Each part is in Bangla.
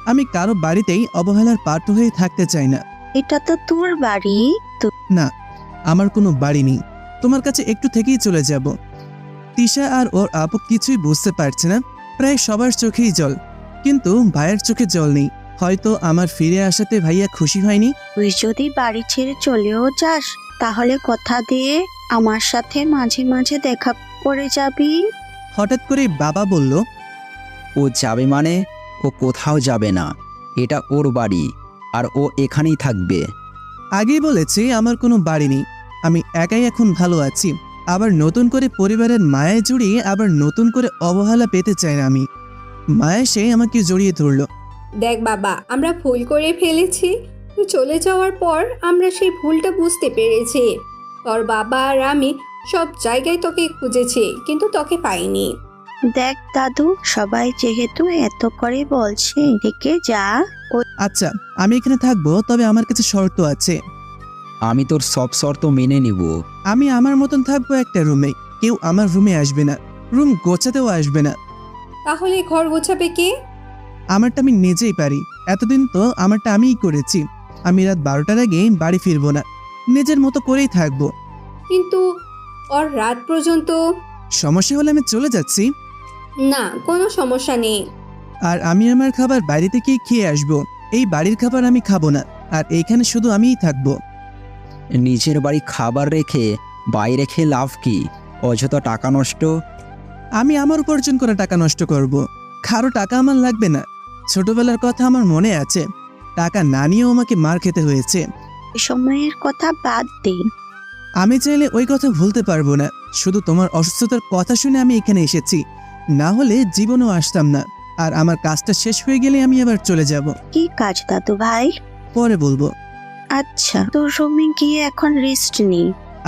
আমি কারো বাড়িতেই অবহেলার পাত্র হয়ে থাকতে চাই না। এটা তো তোর বাড়ি। না, আমার কোনো বাড়ি নেই। তোমার কাছে একটু থেকেই চলে যাব। তিশা আর ওর আপু কিছুই বুঝতে পারছে না। প্রায় সবার চোখেই জল, কিন্তু ভাইয়ের চোখে জল নেই। হয়তো আমার ফিরে আসাতে ভাইয়া খুশি হয়নি। তুই যদি বাড়ি ছেড়ে চলেও যাস, তাহলে কথা দিয়ে আমার সাথে মাঝে মাঝে দেখা করে যাবি। হঠাৎ করে বাবা বলল, ও যাবে মানে? ও কোথাও যাবে না, এটা ওর বাড়ি আর ও এখানেই থাকবে। আগেই বলেছি আমার কোনো বাড়ি নেই। আমি একাই এখন ভালো আছি। আবার নতুন করে পরিবারের মায়ায় জড়িয়ে আবার নতুন করে অবহেলা পেতে চাই না আমি। মায়া সে আমাকে জড়িয়ে ধরল। দেখ বাবা, আমরা ভুল করে ফেলেছি। তুই চলে যাওয়ার পর আমরা সেই ভুলটা বুঝতে পেরেছি। তোর বাবা আর আমি সব জায়গায় তোকে খুঁজেছি, কিন্তু তোকে পাইনি। দেখ দাদু, সবাই যেহেতু এত করে বলছে, রেখে যা। আচ্ছা, আমি এখানে থাকবো, তবে আমার কাছে শর্ত আছে। আমি তোর সব শর্ত মেনে নিব। আমি আমার মতন থাকবো একটা রুমে। কেউ আমার রুমে আসবে না, রুম গোছাতেও আসবে না। তাহলে ঘর গোছাবে কে? আমারটা আমি নিজেই পারি। এতদিন তো আমারটা আমিই করেছি। আমি রাত 12টার আগে বাড়ি ফিরবো না, নিজের মতো করেই থাকবো। কিন্তু ওর রাত পর্যন্ত। সমস্যা হলে আমি চলে যাচ্ছি। না, কোনো সমস্যা নেই। আর আমি আমার খাবার বাইরে থেকেই খেয়ে আসবো। এই বাড়ির খাবার আমি খাবো না, আর এইখানে শুধু আমিই থাকবো। নিজের বাড়ি খাবার রেখে বাইরে খেয়ে লাভ কি? অযথা টাকা নষ্ট। আমি আমার উপার্জন করা টাকা নষ্ট করব। কারো টাকা আমার লাগবে না। ছোটবেলার কথা আমার মনে আছে, টাকা না নিয়েও আমাকে মার খেতে হয়েছে। এই সময়ের কথা বাদ দে। আমি চাইলে ওই কথা ভুলতে পারবো না। শুধু তোমার অসুস্থতার কথা শুনে আমি এখানে এসেছি, না হলে জীবনেও আসতাম না। আর আমার কাজটা শেষ হয়ে গেলে আমি আবার চলে যাব। কি কাজ দাদু ভাই? পরে বলবো। আচ্ছা, তোর রুমে গিয়ে এখন রেস্ট নি।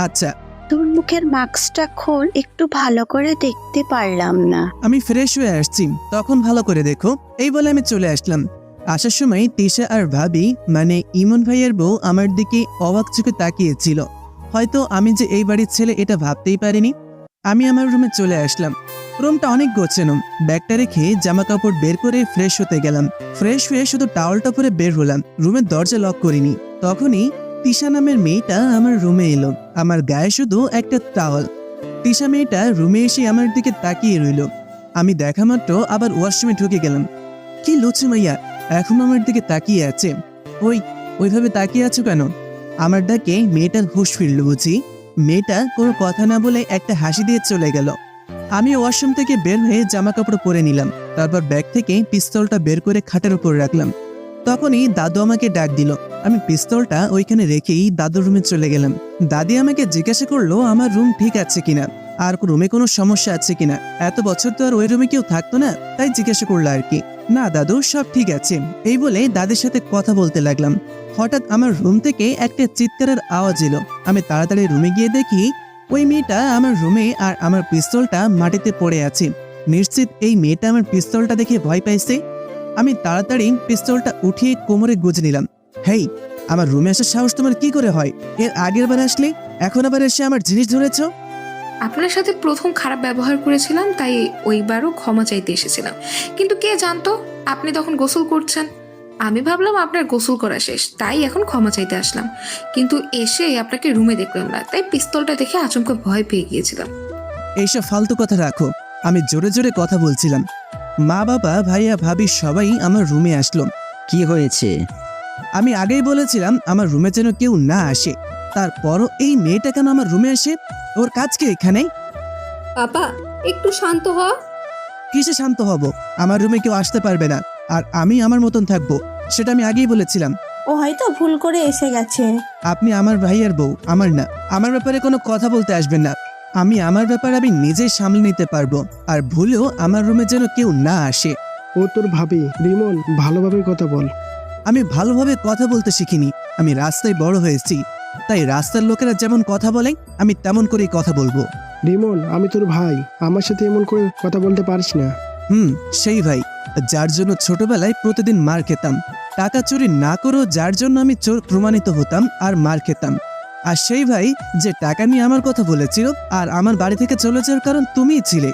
আচ্ছা। তোর মুখের মাস্কটা খোল, একটু ভালো করে দেখতে পারলাম না। আমি ফ্রেশ হয়ে আসছি, তখন ভালো করে দেখো। এই বলে আমি চলে আসলাম। আসার সময় তিশা আর ভাবি, মানে ইমন ভাইয়ের বউ, আমার দিকে অবাক চোখে তাকিয়েছিল। হয়তো আমি যে এই বাড়ির ছেলে এটা ভাবতেই পারিনি। আমি আমার রুমে চলে আসলাম। রুমটা অনেক গোছানো। ব্যাগটা রেখে জামা কাপড় বের করে ফ্রেশ হতে গেলাম। ফ্রেশ হয়ে শুধু টাওয়ালটা পরে বের হলাম। রুমের দরজা লক করিনি। তখনই তিশা নামের মেয়েটা আমার রুমে এলো। আমার গায়ে শুধু একটা টাওয়াল। তিশা মেয়েটা রুমে এসে আমার দিকে তাকিয়ে রইল। আমি দেখা মাত্র আবার ওয়াশরুমে ঢুকে গেলাম। কি লুচু মাইয়া, এখন আমার দিকে তাকিয়ে আছে। ওইভাবে তাকিয়ে আছো কেন? আমার ডাকে মেয়েটার হুঁশ ফিরল বুঝি। মেয়েটা কোনো কথা না বলে একটা হাসি দিয়ে চলে গেল। আমি ওয়াশরুম থেকে বের হয়ে জামা কাপড় পরে নিলাম। তারপর ব্যাগ থেকে পিস্তলটা বের করে খাটের উপর রাখলাম। তখনই দাদু আমাকে ডাক দিল। আমি পিস্তলটা ওইখানে রেখেই দাদুর রুমে চলে গেলাম। দাদি আমাকে জিজ্ঞাসা করলো আমার রুম ঠিক আছে কিনা, আর রুমে কোনো সমস্যা আছে কিনা। এত বছর তো আর ওই রুমে কেউ থাকতো না, তাই জিজ্ঞাসা করলো আর কি। না দাদু, সব ঠিক আছে। এই বলে দাদির সাথে কথা বলতে লাগলাম। হঠাৎ আমার রুম থেকে একটা চিৎকারের আওয়াজ এলো। আমি তাড়াতাড়ি রুমে গিয়ে দেখি ওই মেয়েটা আমার রুমে, আর আমার পিস্তলটা মাটিতে পড়ে আছে। নিশ্চিত এই মেয়েটা আমার পিস্তলটা দেখে ভয় পাইছে। আমি তাড়াতাড়ি পিস্তলটা উঠিয়ে কোমরে গুজে নিলাম। হেই, আমার রুমে আসার সাহস তোমার কি করে হয়? এর আগের বার আসলে, এখন আবার এসে আমার জিনিস ধরেছ। আপনার সাথে প্রথম খারাপ ব্যবহার করেছিলাম, তাই ওইবারও ক্ষমা চাইতে এসেছিলাম। কিন্তু কে জানতো আপনি তখন গোসল করছেন। আমি ভাবলাম আপনার গোসল করা শেষ, তাই এখন ক্ষমা চাইতে আসলাম। কিন্তু এসে আপনাকে রুমে দেখলাম না, তাই পিস্তলটা দেখে আচমকা ভয় পেয়ে গিয়েছিলাম। এইসব ফালতু কথা রাখো। আমি জোরে জোরে কথা বলছিলাম। মা বাবা ভাইয়া ভাবি সবাই আমার রুমে আসলো। কি হয়েছে? আমি আগেই বলেছিলাম আমার রুমে যেন কেউ না আসে। তারপরও এই মেয়েটা কেন আমার রুমে আসে? ওর কাজ কি এখানে? বাবা, একটু শান্ত হ। কিসে শান্ত হব? আমার রুমে কেউ আসতে পারবে না, আর আমি আমার মতন থাকবো। সেটা আমি আগেই বলেছিলাম। ও হয়তো ভুল করে এসে গেছে। আপনি আমার ভাইয়ের বউ, আমার না। আমার ব্যাপারে কোনো কথা বলতে আসবেন না। আমি আমার ব্যাপার আমি নিজেই সামলে নিতে পারবো। আর ভুলেও আমার রুমে যেন কেউ না আসে। ও তোর ভাবি রিমন, ভালোভাবে কথা বল। আমি ভালোভাবে কথা বলতে শিখিনি। আমি রাস্তায় বড় হয়েছি, তাই রাস্তার লোকেরা যেমন কথা বলে আমি তেমন করেই কথা বলবো। রিমন, আমি তোর ভাই, আমার সাথে এমন করে কথা বলতে পারিস না। সেই ভাই, যার জন্য ছোটবেলায় প্রতিদিন মার খেতাম। টাকা চুরি না করেও যার জন্য আমি চোর প্রমাণিত হতাম আর মার খেতাম। আর সেই ভাই যে টাকা নিয়ে আমার কথা বলেছিল আর আমার বাড়ি থেকে চলে যাওয়ার কারণ তুমিই ছিলে।